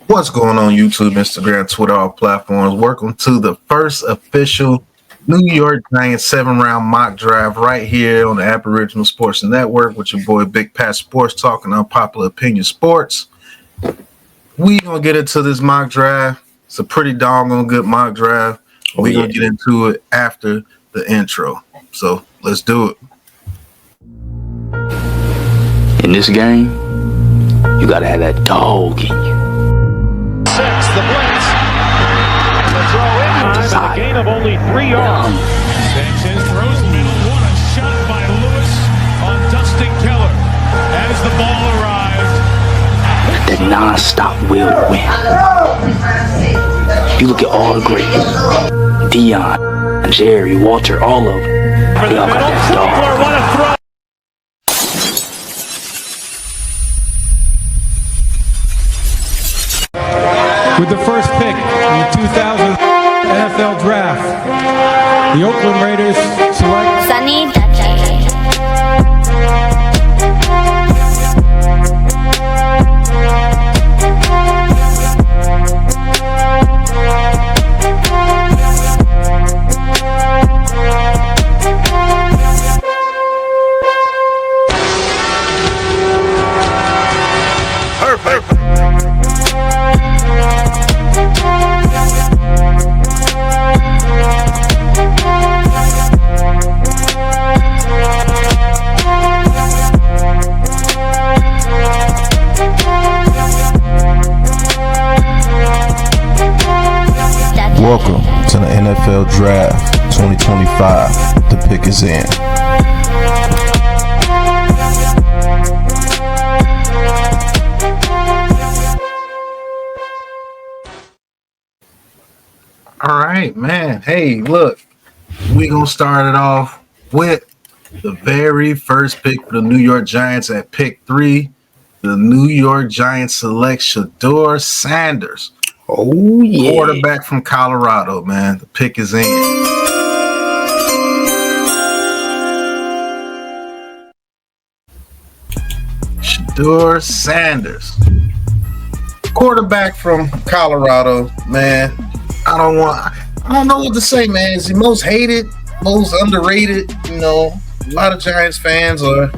What's going on YouTube, Instagram, Twitter, all platforms? Welcome to the first official New York Giants 7-round mock draft right here on the Aboriginal Sports Network with your boy Bigpatssportstalk and Unpopular Opinion Sports. We gonna get into this mock draft. It's a pretty doggone good mock draft. We're gonna get into it after the intro. So let's do it. In this game, you gotta have that dog in you. The blitz. The throw in time and a gain of only 3 yards. Sanchez throws middle. What a shot by Lewis on Dustin Keller as the ball arrived. That non-stop will win. You look at all the greats. Dion, Jerry, Walter, all of them. They all got that dog. What a throw. With the first pick in the 2000 NFL Draft, the Oakland Raiders select Sunny Dutchess. Welcome to the NFL Draft 2025. The pick is in. All right, man. Hey, look, we're going to start it off with the very first pick for the New York Giants at pick 3. The New York Giants select Shedeur Sanders. Oh, yeah. Quarterback from Colorado, man. The pick is in. Shedeur Sanders. Quarterback from Colorado, man. I don't know what to say, man. Is he most hated, most underrated? You know, a lot of Giants fans are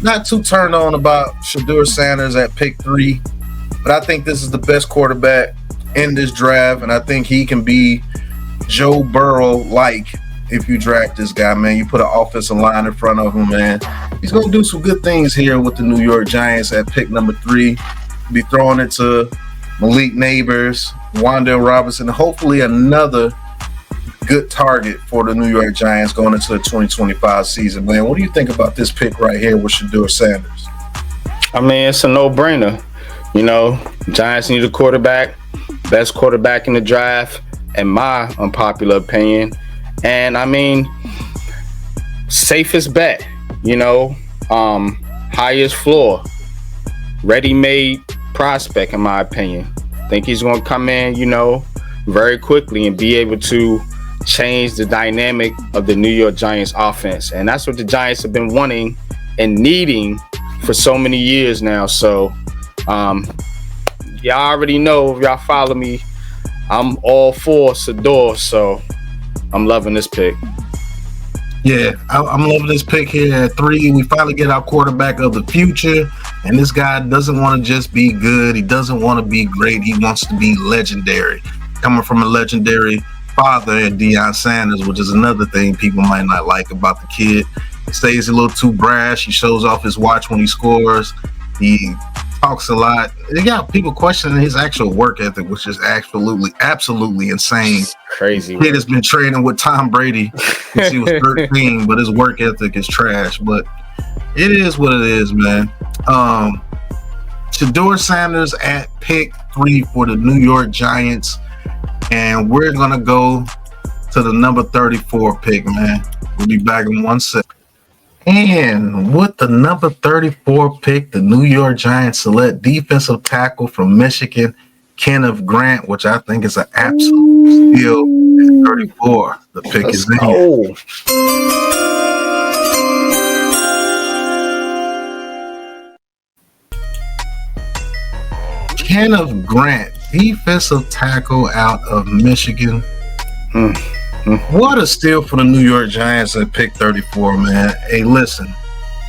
not too turned on about Shedeur Sanders at pick 3. But I think this is the best quarterback in this draft, and I think he can be Joe Burrow-like if you draft this guy, man. You put an offensive line in front of him, man. He's going to do some good things here with the New York Giants at pick number 3. Be throwing it to Malik Neighbors, Wan'Dale Robinson, hopefully another good target for the New York Giants going into the 2025 season, man. What do you think about this pick right here with Shedeur Sanders? I mean, it's a no-brainer. You know, Giants need a quarterback. Best quarterback in the draft, in my unpopular opinion. And I mean, safest bet, you know, highest floor, ready-made prospect, in my opinion. Think he's going to come in, you know, very quickly and be able to change the dynamic of the New York Giants offense. And that's what the Giants have been wanting and needing for so many years now. So, y'all already know, if y'all follow me, I'm all for Shedeur, so I'm loving this pick. Yeah, I'm loving this pick here at 3. We finally get our quarterback of the future, and this guy doesn't want to just be good. He doesn't want to be great. He wants to be legendary. Coming from a legendary father in Deion Sanders, which is another thing people might not like about the kid. He stays a little too brash. He shows off his watch when he scores. He talks a lot. They got people questioning his actual work ethic, which is absolutely insane. Crazy. Kid has been training with Tom Brady since he was 13, but his work ethic is trash. But it is what it is, man. Shedeur Sanders at pick 3 for the New York Giants, and we're gonna go to the number 34 pick, man. We'll be back in 1 second. And with the number 34 pick, the New York Giants select defensive tackle from Michigan, Kenneth Grant, which I think is an absolute steal. 34. The pick is in. Kenneth Grant defensive tackle out of Michigan. What a steal for the New York Giants at pick 34, man. Hey, listen,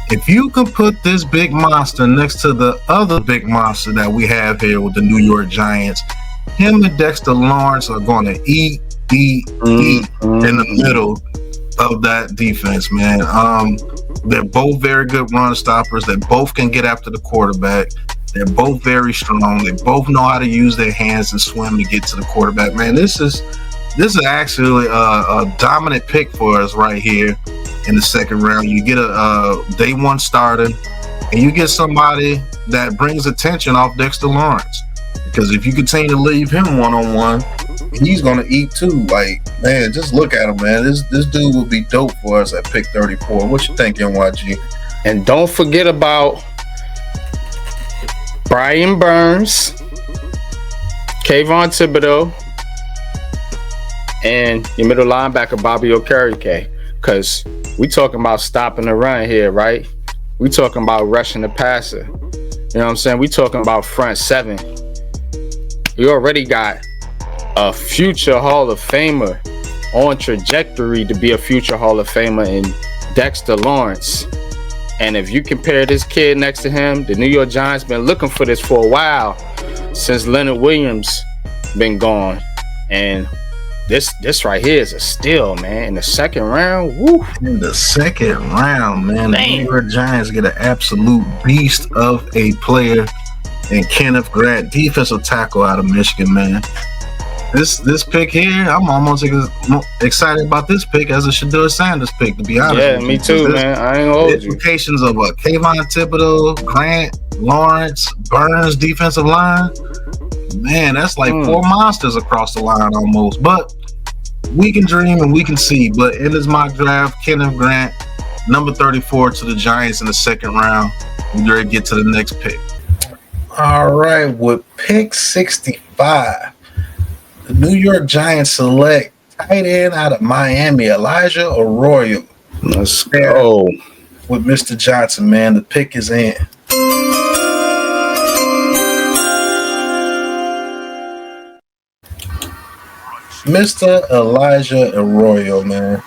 if you can put this big monster next to the other big monster that we have here with the New York Giants, him and Dexter Lawrence are going to eat in the middle of that defense, man. They're both very good run stoppers. They both can get after the quarterback. They're both very strong. They both know how to use their hands and swim to get to the quarterback. Man, this is actually a dominant pick for us right here in the second round. You get a day one starter, and you get somebody that brings attention off Dexter Lawrence. Because if you continue to leave him one-on-one, he's going to eat too. Like, man, just look at him, man. This dude will be dope for us at pick 34. What you think, NYG? And don't forget about Brian Burns, Kayvon Thibodeau, and your middle linebacker, Bobby Okereke. Because we talking about stopping the run here, right? We talking about rushing the passer. You know what I'm saying? We talking about front seven. You already got a future Hall of Famer on trajectory to be a future Hall of Famer in Dexter Lawrence. And if you compare this kid next to him, the New York Giants been looking for this for a while since Leonard Williams been gone. And this right here is a steal, man. In the second round, woo. In the second round, man, the New York Giants get an absolute beast of a player and Kenneth Grant, defensive tackle out of Michigan, man. This pick here, I'm almost excited about this pick as a Shedeur Sanders pick, to be honest. Yeah, me too, man. I ain't gonna hold you. Implications of Kayvon Thibodeau, Grant, Lawrence, Burns, defensive line. Man, that's like four monsters across the line almost. But we can dream and we can see. But in this mock draft, Kenneth Grant, number 34 to the Giants in the second round. We're ready to get to the next pick. All right, with pick 65, the New York Giants select tight end out of Miami, Elijah Arroyo. Let's go. With Mr. Johnson, man, the pick is in. Mr. Elijah Arroyo, man.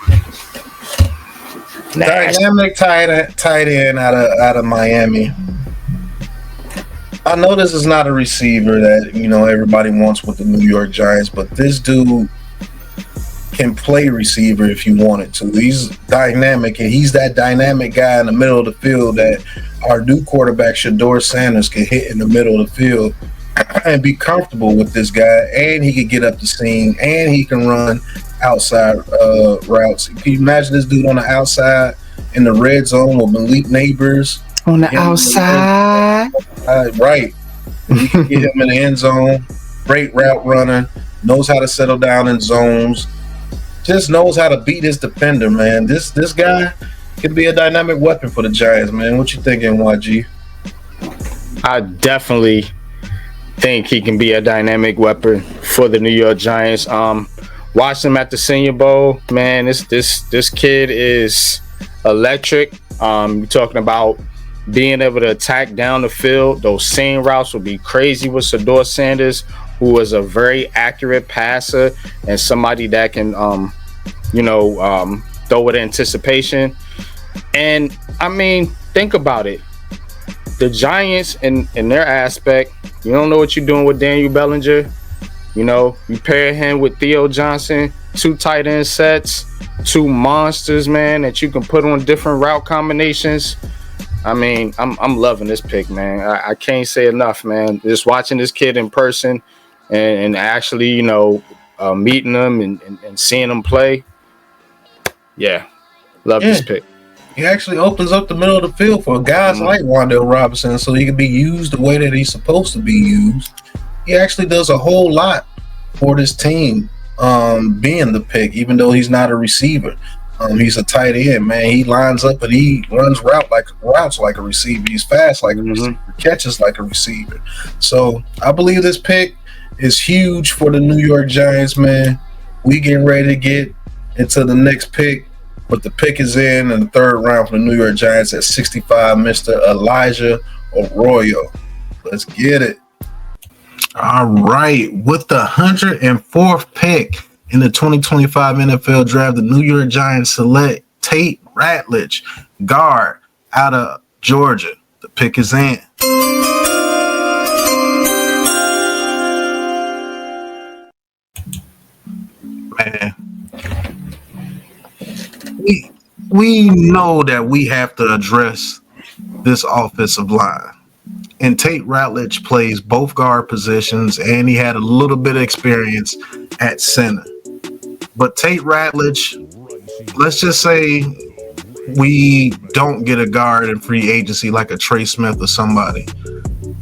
Dynamic tight end out of Miami. I know this is not a receiver that, everybody wants with the New York Giants, but this dude can play receiver if you wanted to. He's dynamic, and he's that dynamic guy in the middle of the field that our new quarterback, Shedeur Sanders, can hit in the middle of the field and be comfortable with this guy, and he can get up the seam, and he can run outside routes. Can you imagine this dude on the outside in the red zone with Malik Neighbors? On the outside? Right. You can get him in the end zone. Great route runner. Knows how to settle down in zones. Just knows how to beat his defender, man. This guy can be a dynamic weapon for the Giants, man. What you think, NYG? I definitely think he can be a dynamic weapon for the New York Giants. Watched him at the Senior Bowl, man. This kid is electric. You're talking about being able to attack down the field. Those seam routes will be crazy with Shedeur Sanders, who is a very accurate passer and somebody that can, throw with anticipation. And I mean, think about it. The Giants, in their aspect, you don't know what you're doing with Daniel Bellinger. You pair him with Theo Johnson, two tight end sets, two monsters, man, that you can put on different route combinations. I mean, I'm loving this pick, man. I can't say enough, man. Just watching this kid in person and actually, meeting him and seeing him play. Yeah, love this pick. He actually opens up the middle of the field for guys like Wan'Dale Robinson, so he can be used the way that he's supposed to be used. He actually does a whole lot for this team, being the pick, even though he's not a receiver. He's a tight end, man. He lines up and he runs routes like a receiver. He's fast like a receiver, catches like a receiver. So I believe this pick is huge for the New York Giants, man. We getting ready to get into the next pick, but the pick is in the third round for the New York Giants at 65, Mr. Elijah Arroyo. Let's get it. All right. With the 104th pick in the 2025 NFL Draft, the New York Giants select Tate Ratledge, guard out of Georgia. The pick is in. Man, we know that we have to address this offensive line. And Tate Ratledge plays both guard positions, and he had a little bit of experience at center. But Tate Ratledge, let's just say we don't get a guard in free agency like a Trey Smith or somebody.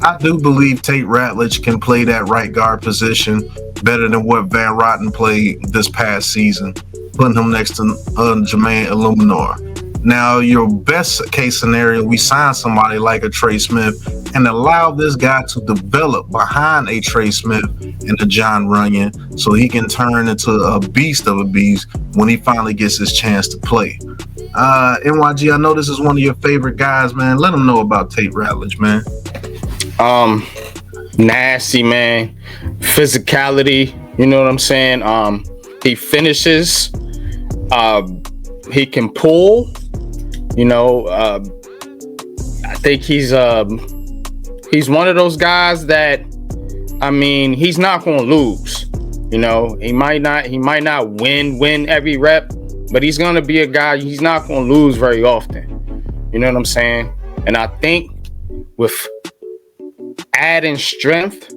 I do believe Tate Ratledge can play that right guard position better than what Van Rotten played this past season, putting him next to Jermaine Illuminor. Now, your best case scenario, we sign somebody like a Trey Smith and allow this guy to develop behind a Trey Smith and a John Runyon so he can turn into a beast of a beast when he finally gets his chance to play. NYG, I know this is one of your favorite guys, man. Let them know about Tate Ratledge, man. Nasty, man. Physicality, you know what I'm saying? He finishes. He can pull. You know, I think he's one of those guys that, I mean, he's not going to lose. You know, he might not win every rep, but he's going to be a guy, he's not going to lose very often. You know what I'm saying? And I think with adding strength,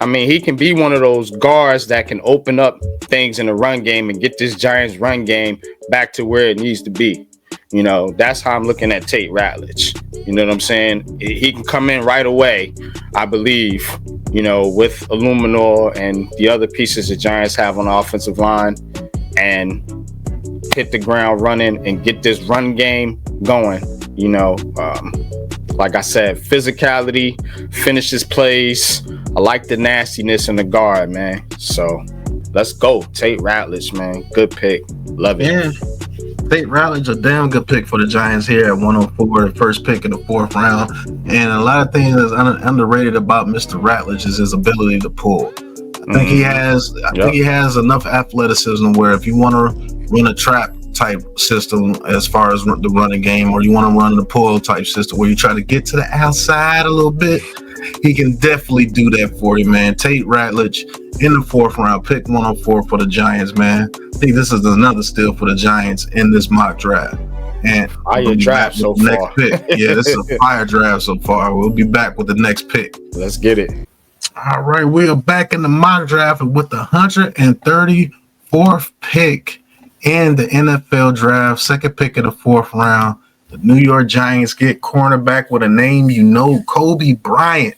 I mean, he can be one of those guards that can open up things in the run game and get this Giants run game back to where it needs to be. You know, that's how I'm looking at Tate Ratledge. You know what I'm saying? He can come in right away, I believe, you know, with Illuminor and the other pieces the Giants have on the offensive line, and hit the ground running and get this run game going. You know, like I said, physicality, finishes plays. I like the nastiness in the guard, man. So let's go. Tate Ratledge, man. Good pick. Love it. Yeah. Tate Ratledge, a damn good pick for the Giants here at 104, the first pick in the 4th round. And a lot of things that's underrated about Mr. Ratledge is his ability to pull. I think he has enough athleticism where if you want to run a trap type system as far as the running game, or you want to run the pull type system where you try to get to the outside a little bit, he can definitely do that for you, man. Tate Ratledge in the 4th round, pick 104 for the Giants, man. I think this is another steal for the Giants in this mock draft. And fire draft so far. Next pick. Yeah, this is a fire draft so far. We'll be back with the next pick. Let's get it. All right, we are back in the mock draft with the 134th pick in the NFL draft, second pick of the 4th round. The New York Giants get cornerback with a name you know, Kobe Bryant,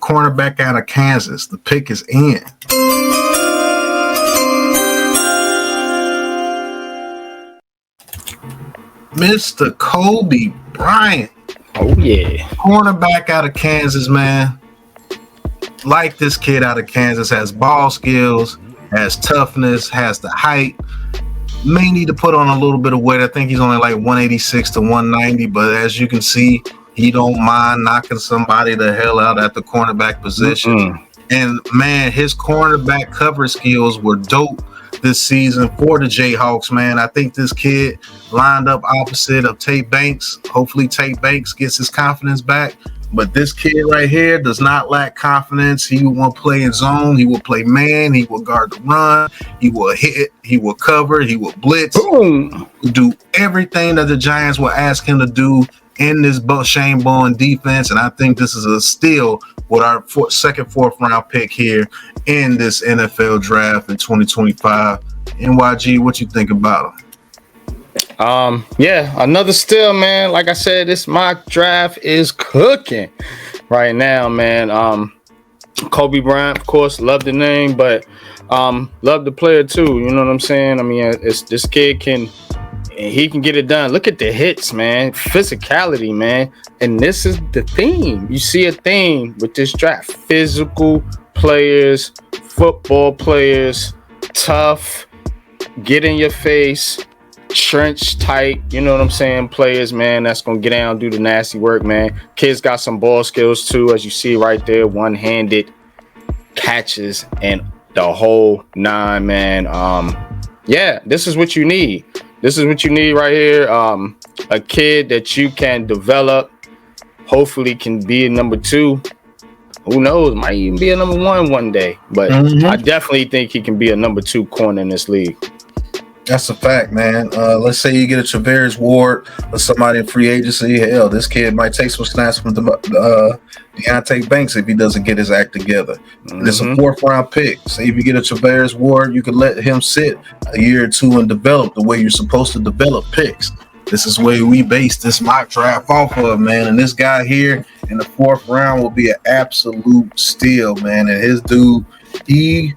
cornerback out of Kansas. The pick is in. Mr. Kobe Bryant. Oh, yeah. Cornerback out of Kansas, man. Like this kid out of Kansas, has ball skills, has toughness, has the height. May need to put on a little bit of weight. I think he's only like 186 to 190, but as you can see, he don't mind knocking somebody the hell out at the cornerback position. Mm-hmm. And man, his cornerback cover skills were dope this season for the Jayhawks, man. I think this kid lined up opposite of Tate Banks. Hopefully Tate Banks gets his confidence back. But this kid right here does not lack confidence. He will play in zone. He will play man. He will guard the run. He will hit. He will cover. He will blitz. Boom. Do everything that the Giants will ask him to do in this Shane Bowen defense. And I think this is a steal with our second, 4th round pick here in this NFL draft in 2025. NYG, what you think about him? Yeah, another steal, man. Like I said, this mock draft is cooking right now, man. Kobe Bryant, of course, love the name, but love the player too. You know what I'm saying? I mean, this kid can get it done. Look at the hits, man. Physicality, man. And this is the theme. You see a theme with this draft: physical players, football players, tough, get in your face, trench tight, you know what I'm saying, players, man, that's gonna get down, do the nasty work, man. Kids got some ball skills too, as you see right there, one-handed catches, and the whole nine, man. Yeah, this is what you need. This is what you need right here. A kid that you can develop, hopefully can be a number 2. Who knows? Might even be a number 1 one day. But I definitely think he can be a number 2 corner in this league. That's a fact, man. Let's say you get a Travers Ward or somebody in free agency. Hell, this kid might take some snaps from Deontay Banks if he doesn't get his act together. And it's a 4th round pick. Say if you get a Travers Ward, you could let him sit a year or 2 and develop the way you're supposed to develop picks. This is where we base this mock draft off of, man. And this guy here in the 4th round will be an absolute steal, man. And his dude, he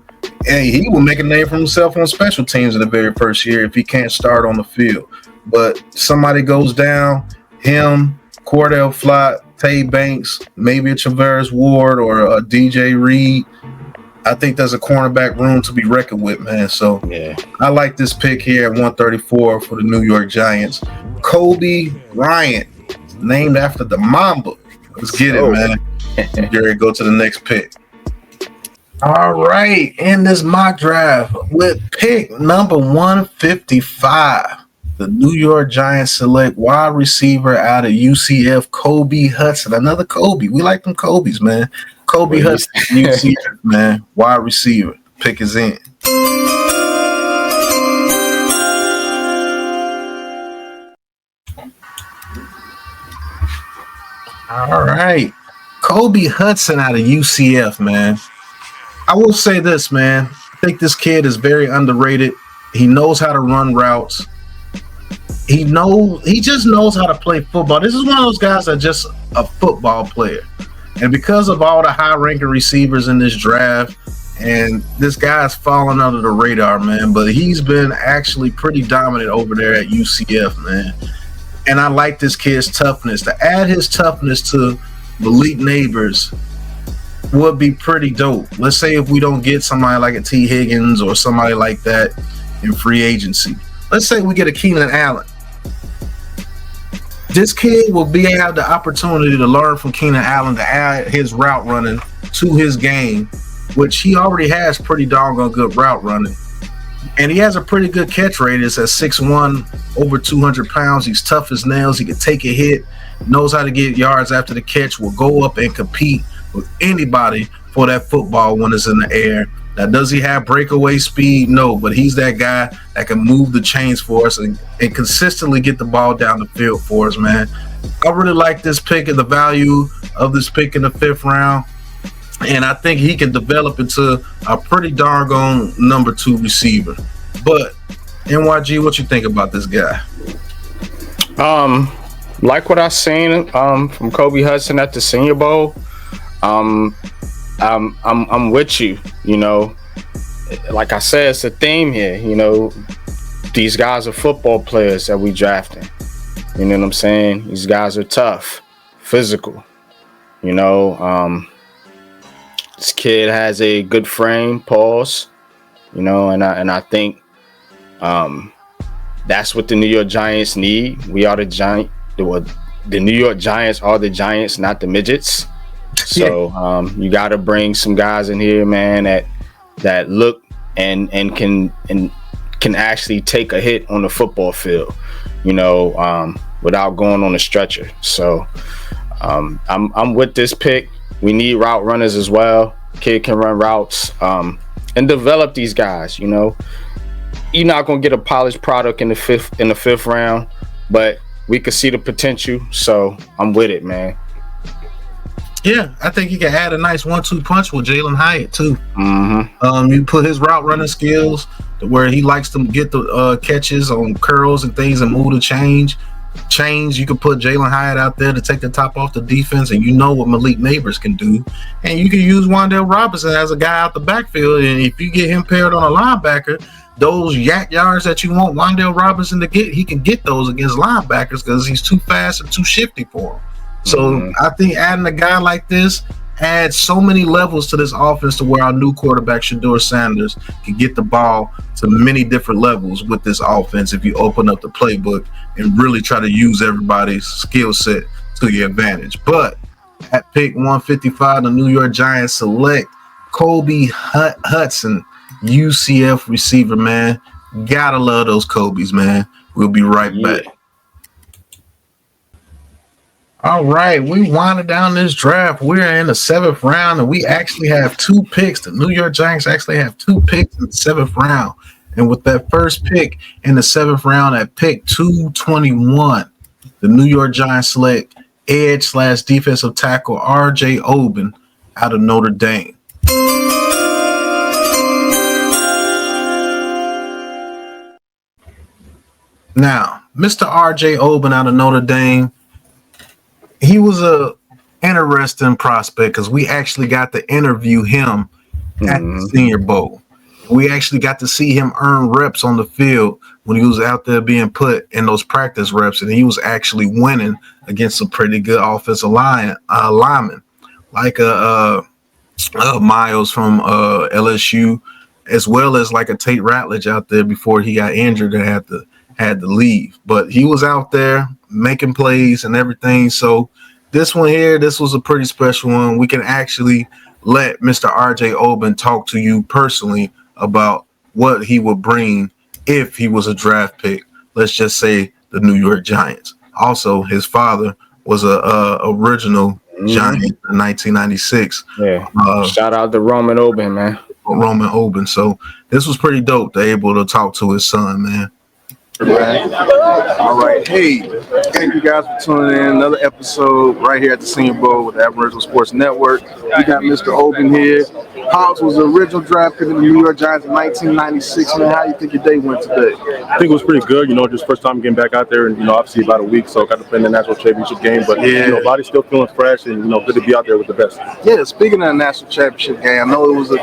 will make a name for himself on special teams in the very first year if he can't start on the field. But somebody goes down, him, Cordell Flott, Tay Banks, maybe a Travers Ward or a DJ Reed. I think there's a cornerback room to be reckoned with, man. So yeah, I like this pick here at 134 for the New York Giants. Kobe Bryant, named after the Mamba. Let's get it, man. Jerry, go to the next pick. All right, in this mock draft with pick number 155, the New York Giants select wide receiver out of UCF, Kobe Hudson. Another Kobe. We like them Kobe's, man. Kobe Hudson, UCF, man. Wide receiver. Pick is in. All right. Kobe Hudson out of UCF, man. I will say this, man. I think this kid is very underrated. He knows how to run routes. He just knows how to play football. This is one of those guys that's just a football player. And because of all the high-ranking receivers in this draft, and this guy's fallen under the radar, man, but he's been actually pretty dominant over there at UCF, man. And I like this kid's toughness. To add his toughness to Malik Neighbors would be pretty dope. Let's say if we don't get somebody like a T. Higgins or somebody like that in free agency. Let's say we get a Keenan Allen. This kid will have the opportunity to learn from Keenan Allen to add his route running to his game, which he already has pretty doggone good route running. And he has a pretty good catch radius at 6'1", over 200 pounds. He's tough as nails. He can take a hit, knows how to get yards after the catch, will go up and compete with anybody for that football when it's in the air. Now, does he have breakaway speed? No, but he's that guy that can move the chains for us and consistently get the ball down the field for us, man. I really like this pick and the value of this pick in the 5th round. And I think he can develop into a pretty doggone number 2 receiver. But, NYG, what you think about this guy? Like what I seen from Kobe Hudson at the Senior Bowl. I'm with you, you know. Like I said, it's a theme here, you know. These guys are football players that we drafting. You know what I'm saying? These guys are tough, physical. You know, this kid has a good frame, pause. You know, and I think that's what the New York Giants need. We are the Giant. The New York Giants are the Giants, not the midgets. So you got to bring some guys in here, man, that look and can actually take a hit on the football field, you know, without going on a stretcher. So I'm with this pick. We need route runners as well. Kid can run routes and develop these guys. You know, you're not gonna get a polished product in the fifth round, but we could see the potential. So I'm with it, man. Yeah, I think he can add a nice 1-2 punch with Jalen Hyatt too. Mm-hmm. You put his route running skills to where he likes to get the catches on curls and things and move the change. You could put Jalen Hyatt out there to take the top off the defense, and you know what Malik Neighbors can do. And you can use Wan'Dale Robinson as a guy out the backfield, and if you get him paired on a linebacker, those yak yards that you want Wan'Dale Robinson to get, he can get those against linebackers because he's too fast and too shifty for him. So I think adding a guy like this adds so many levels to this offense to where our new quarterback, Shedeur Sanders, can get the ball to many different levels with this offense if you open up the playbook and really try to use everybody's skill set to your advantage. But at pick 155, the New York Giants select Kobe Hudson, UCF receiver, man. Gotta love those Kobe's, man. We'll be right back. All right, we winded down this draft. We're in the 7th round, and we actually have 2 picks. The New York Giants actually have 2 picks in the 7th round. And with that first pick in the 7th round at pick 221, the New York Giants select edge/defensive tackle R.J. Oben out of Notre Dame. Now, Mr. R.J. Oben out of Notre Dame, he was a interesting prospect because we actually got to interview him at the Senior Bowl. We actually got to see him earn reps on the field when he was out there being put in those practice reps, and he was actually winning against some pretty good offensive linemen, like Miles from LSU, as well as like a Tate Ratledge out there before he got injured and had to leave. But he was out there making plays and everything. So this one here, this was a pretty special one. We can actually let Mr. R.J. Oben talk to you personally about what he would bring if he was a draft pick. Let's just say the New York Giants. Also, his father was a original Giant in 1996. Yeah. Shout out to Roman Oben, man. Roman Oben. So this was pretty dope to able to talk to his son, man. All right. Hey, thank you guys for tuning in. Another episode right here at the Senior Bowl with the Aboriginal Sports Network. We got Mr. Oben here. Pops was the original draft pick of the New York Giants in 1996. Man, how you think your day went today? I think it was pretty good. Just first time getting back out there, and obviously about a week, so got to play in the national championship game. But body's still feeling fresh, and good to be out there with the best. Yeah, speaking of the national championship game, I know it was a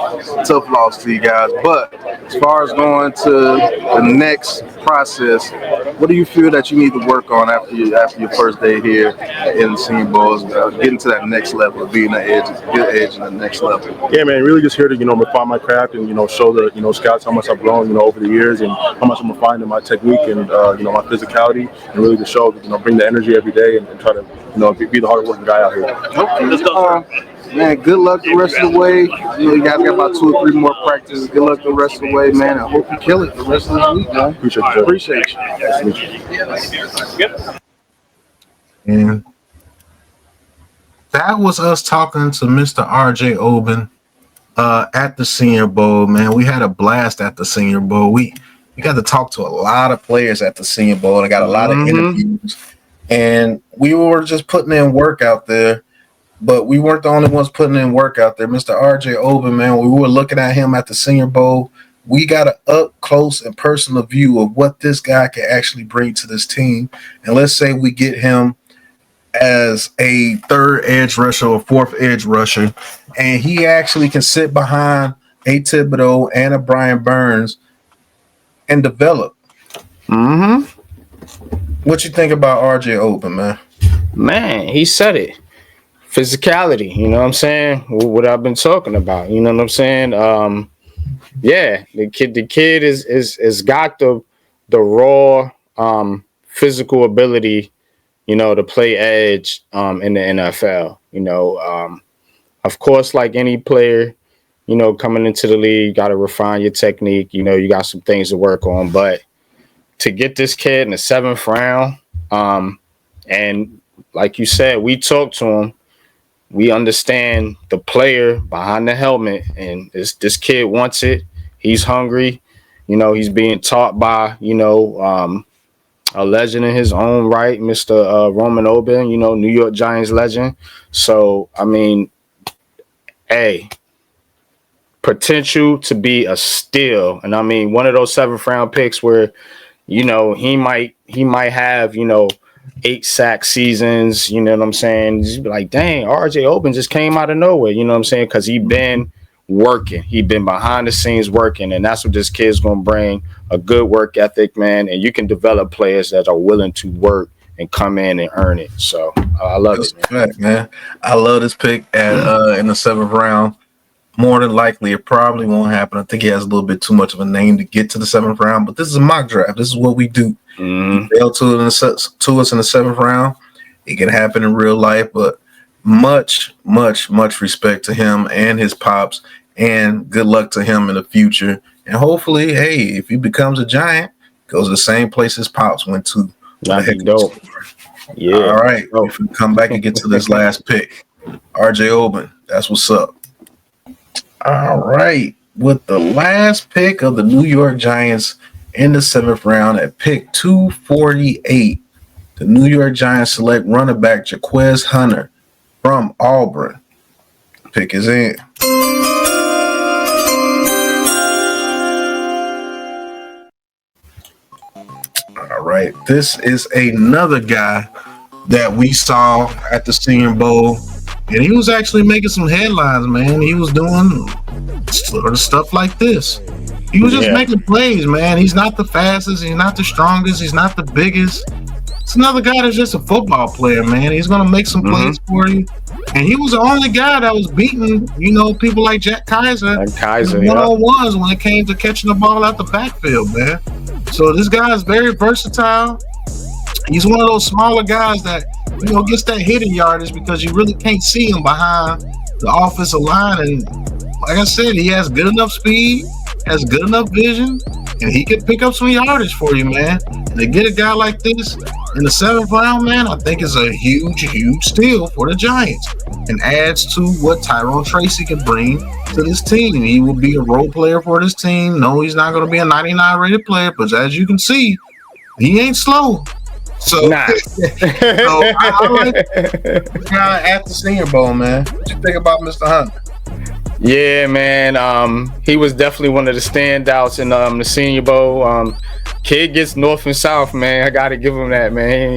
tough loss to you guys, but as far as going to the next process, what do you feel that you need to work on after your first day here in the Senior Bowl, getting to that next level of being an good edge in the next level? Yeah, man, really just here to refine my craft and show the scouts how much I've grown over the years and how much I'm refined in my technique and my physicality, and really to show bring the energy every day and try to be the hardworking guy out here. Okay, let's go. Man, good luck the rest of the way. You guys got about 2 or 3 more practices. Good luck the rest of the way, man. I hope you kill it the rest of this week, man. Appreciate you. And that was us talking to Mr. R.J. Oben at the Senior Bowl, man. We had a blast at the Senior Bowl. We got to talk to a lot of players at the Senior Bowl, and I got a lot of interviews. And we were just putting in work out there. But we weren't the only ones putting in work out there. Mr. R.J. Oben, man, we were looking at him at the Senior Bowl. We got an up close and personal view of what this guy can actually bring to this team. And let's say we get him as a 3rd edge rusher or 4th edge rusher, and he actually can sit behind a Thibodeau and a Brian Burns and develop. What you think about R.J. Oben, man? Man, he said it. Physicality, you know what I'm saying? What I've been talking about, you know what I'm saying? Yeah, the kid is got the raw physical ability, to play edge in the NFL. Of course, like any player, coming into the league, you got to refine your technique. You got some things to work on, but to get this kid in the 7th round, and like you said, we talked to him. We understand the player behind the helmet, and this kid wants it. He's hungry. He's being taught by, a legend in his own right, Mr. Roman Oben, New York Giants legend. So, potential to be a steal. And one of those 7th round picks where, he might have, 8 sack seasons, you know what I'm saying? Just be like, dang, R.J. Oben just came out of nowhere, you know what I'm saying? Because he been working. He been behind the scenes working, and that's what this kid's going to bring, a good work ethic, man. And you can develop players that are willing to work and come in and earn it. So I love it, man. I love this pick in the 7th round. More than likely, it probably won't happen. I think he has a little bit too much of a name to get to the 7th round, but this is a mock draft. This is what we do. He fell to us in the 7th round. It can happen in real life, but much respect to him and his pops and good luck to him in the future. And hopefully, hey, if he becomes a Giant, goes to the same place his pops went to. That'd be dope. Yeah. All right. If we come back and get to this last pick, RJ Oben, that's what's up. All right. With the last pick of the New York Giants in the 7th round at pick 248, the New York Giants select running back Jaquez Hunter from Auburn. Pick is in. All right. This is another guy that we saw at the Senior Bowl, and he was actually making some headlines, man. He was doing sort of stuff like this. He was just making plays, man. He's not the fastest. He's not the strongest. He's not the biggest. It's another guy that's just a football player, man. He's going to make some plays for you. And he was the only guy that was beating, people like Jack Kaiser. One-on-ones when it came to catching the ball out the backfield, man. So this guy is very versatile. He's one of those smaller guys that, gets that hitting yardage because you really can't see him behind the offensive line. And like I said, he has good enough speed, has good enough vision, and he can pick up some yardage for you, man. And to get a guy like this in the 7th round, man, I think is a huge, huge steal for the Giants and adds to what Tyrone Tracy can bring to this team. He will be a role player for this team. No, he's not going to be a 99 rated player, but as you can see, he ain't slow. So, so I like the guy at the Senior Bowl, man. What you think about Mr. Hunter? Yeah, man. He was definitely one of the standouts in the Senior Bowl. Kid gets north and south, man. I gotta give him that, man.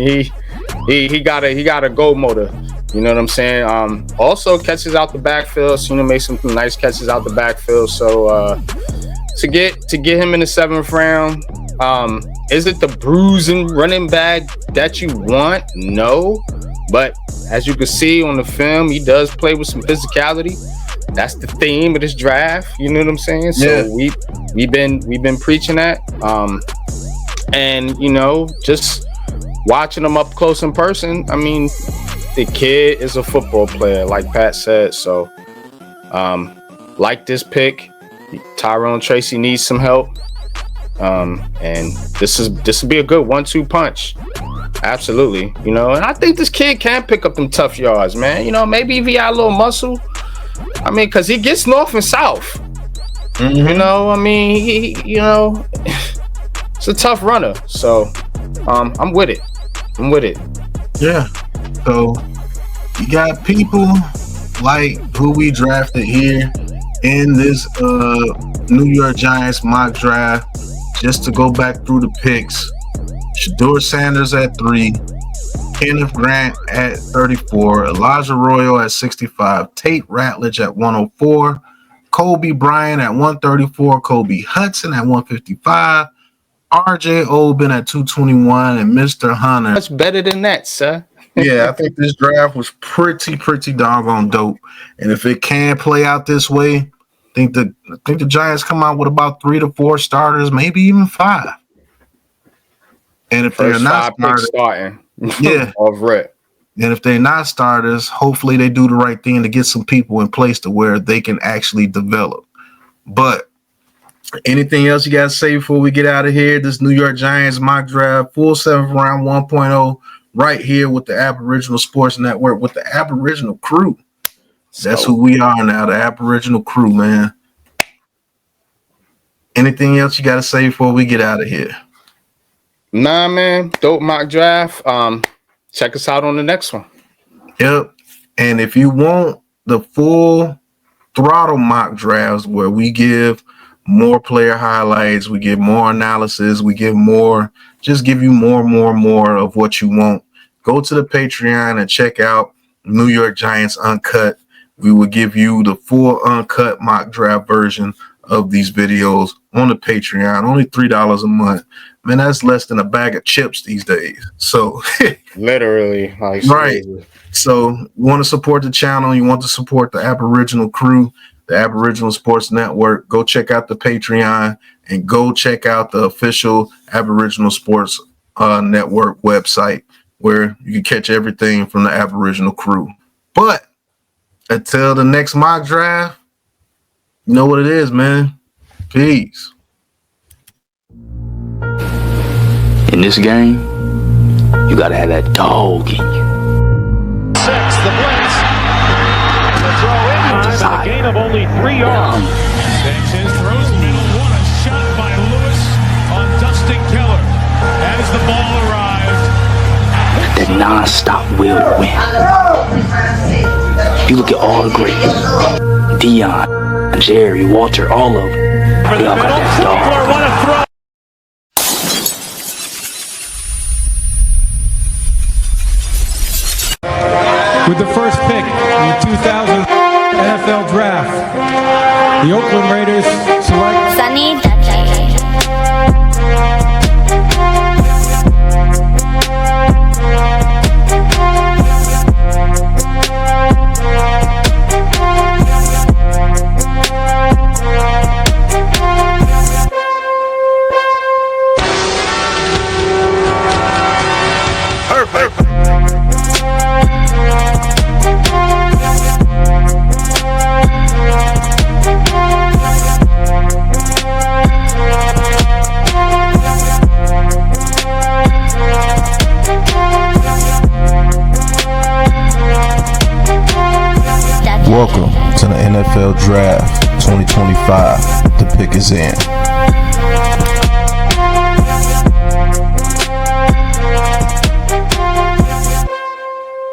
He got a go motor. You know what I'm saying? Also catches out the backfield. Makes some nice catches out the backfield. So to get him in the 7th round, is it the bruising running back that you want? No, but as you can see on the film, he does play with some physicality. That's the theme of this draft. You know what I'm saying? So we've been preaching that. And just watching him up close in person. I mean, the kid is a football player, like Pat said. So, like this pick, Tyrone Tracy needs some help. And this will be a good 1-2 punch. Absolutely. And I think this kid can pick up them tough yards, man. Maybe if he had a little muscle. I mean, because he gets north and south. Mm-hmm. It's a tough runner. So, I'm with it. Yeah. So, you got people like who we drafted here in this New York Giants mock draft. Just to go back through the picks, Shedeur Sanders at 3, Kenneth Grant at 34, Elijah Royal at 65, Tate Ratledge at 104, Kobe Bryant at 134, Kobe Hudson at 155, RJ Oben at 221, and Mr. Hunter. Much better than that, sir. Yeah, I think this draft was pretty doggone dope. And if it can play out this way, I think the Giants come out with about 3 to 4 starters, maybe even 5. And if they're not starting, and if they're not starters, hopefully they do the right thing to get some people in place to where they can actually develop. But anything else you got to say before we get out of here? This New York Giants mock draft, full 7th round 1.0, right here with the Aboriginal Sports Network, with the Aboriginal crew. That's who we are now, the Aboriginal crew, man. Anything else you got to say before we get out of here? Nah, man. Dope mock draft. Check us out on the next one. Yep. And if you want the full throttle mock drafts where we give more player highlights, we give more analysis, we give more, just give you more of what you want, go to the Patreon and check out New York Giants Uncut. We will give you the full uncut mock draft version of these videos on the Patreon, only $3 a month. Man, that's less than a bag of chips these days. So literally, right. So you want to support the channel, you want to support the Aboriginal crew, the Aboriginal Sports Network, go check out the Patreon and go check out the official Aboriginal Sports Network website where you can catch everything from the Aboriginal crew. But until the next mock draft, You know what it is, man. Peace. In this game, you gotta have that dog in you. 6, the blitz. The throw in time, and a gain of only 3 yards. Sanchez throws middle. What a shot by Lewis on Dustin Keller as the ball arrived. That non-stop will to win. You look at all the greats. Dion, Jerry, Walter, all of them. They all got that dog. What a throw. With the first pick in the 2000 NFL Draft, the Oakland Raiders select Sunny Dutchie. Welcome to the NFL Draft 2025. The pick is in.